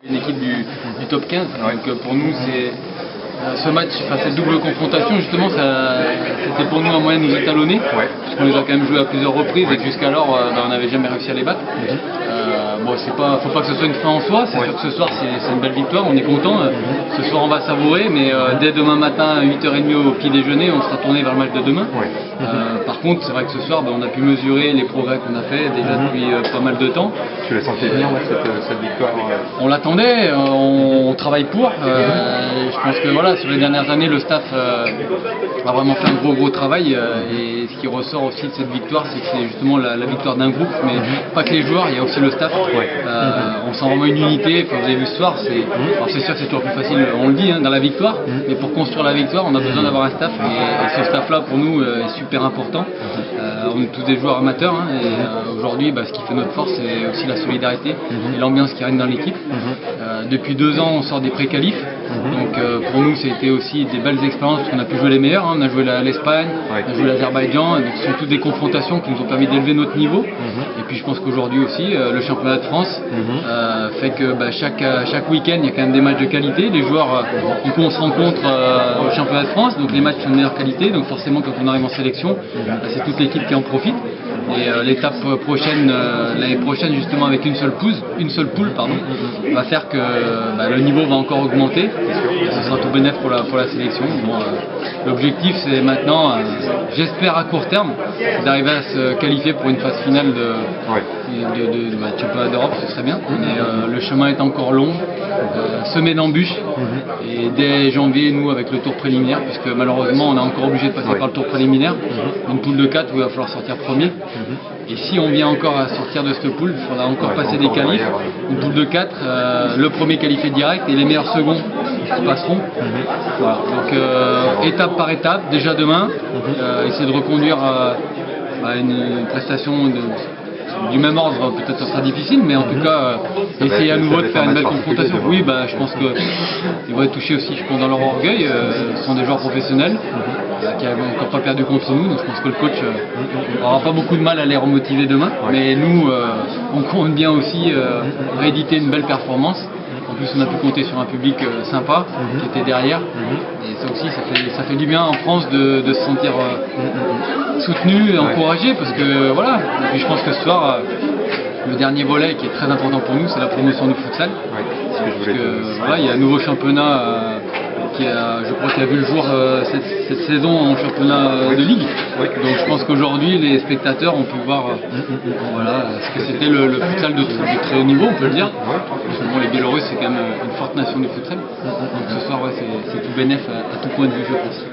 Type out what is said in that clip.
Une équipe du top 15, donc pour nous c'est ce match, cette double confrontation justement, c'était pour nous un moyen de nous étalonner, parce qu'on les a quand même joués à plusieurs reprises et jusqu'alors on n'avait jamais réussi à les battre. Bon, faut pas que ce soit une fin en soi, c'est sûr que ce soir c'est une belle victoire, on est content. Ce soir on va savourer, mais dès demain matin à 8h30 au petit déjeuner, on sera tourné vers le match de demain. Par contre, c'est vrai que ce soir on a pu mesurer les progrès qu'on a fait déjà depuis pas mal de temps. Tu la sentais venir cette victoire? On l'attendait, on travaille pour. Je pense que voilà, sur les dernières années, le staff a vraiment fait un gros travail. Et ce qui ressort aussi de cette victoire, c'est que c'est justement la victoire d'un groupe, mais pas que les joueurs, il y a aussi le staff. On sent vraiment une unité. Enfin, vous avez vu ce soir, c'est sûr que c'est toujours plus facile, on le dit, dans la victoire, mais pour construire la victoire, on a besoin d'avoir un staff. Et ce staff-là, pour nous, est super important. On est tous des joueurs amateurs, et aujourd'hui, ce qui fait notre force, c'est aussi la solidarité et l'ambiance qui règne dans l'équipe. Depuis 2 ans, on sort des pré-qualifs. Donc pour nous, c'était aussi des belles expériences parce qu'on a pu jouer les meilleurs. On a joué l'Espagne, on a joué l'Azerbaïdjan. Donc ce sont toutes des confrontations qui nous ont permis d'élever notre niveau. Et puis je pense qu'aujourd'hui aussi, le championnat de France fait que chaque week-end, il y a quand même des matchs de qualité. Les joueurs, du coup, on se rencontre au championnat de France, donc les matchs sont de meilleure qualité. Donc forcément, quand on arrive en sélection, c'est toute l'équipe qui en profite. Et l'étape prochaine, l'année prochaine, justement, avec une seule poule, va faire que le niveau va encore augmenter. Et ce sera tout bénéf pour la sélection. Bon, l'objectif, c'est maintenant, j'espère à court terme, d'arriver à se qualifier pour une phase finale de championnat d'Europe, ce serait bien. Mais le chemin est encore long, semé d'embûches. Et dès janvier, nous, avec le tour préliminaire, puisque malheureusement, on est encore obligé de passer par le tour préliminaire, une poule de 4 où il va falloir sortir premier. Et si on vient encore à sortir de cette poule, il faudra encore passer des qualifs. Une poule de 4, le premier qualifié direct et les meilleurs seconds qui passeront. Voilà. Donc étape par étape, déjà demain, essayer de reconduire à une prestation du même ordre, peut-être ça sera difficile, mais en tout cas essayer à nouveau de faire une belle confrontation. Oui, je pense qu'ils vont être touchés aussi, je pense, dans leur orgueil. Ce sont des joueurs professionnels qui n'ont encore pas perdu contre nous, donc je pense que le coach n'aura pas beaucoup de mal à les remotiver demain. Mais nous, on compte bien aussi rééditer une belle performance. En plus, on a pu compter sur un public sympa qui était derrière. Et ça aussi, ça fait du bien en France de se sentir soutenu et encouragé, parce que voilà. Et puis je pense que ce soir, le dernier volet qui est très important pour nous, c'est la promotion du futsal. Parce que voilà, il y a un nouveau championnat je crois qu'il a vu le jour cette saison en championnat de ligue. Donc je pense qu'aujourd'hui les spectateurs ont pu voir ce que c'était le futsal de très haut niveau, on peut le dire. Parce que bon, les Biélorusses, c'est quand même une forte nation de futsal. Donc ce soir, c'est tout bénef à tout point de vue, je pense.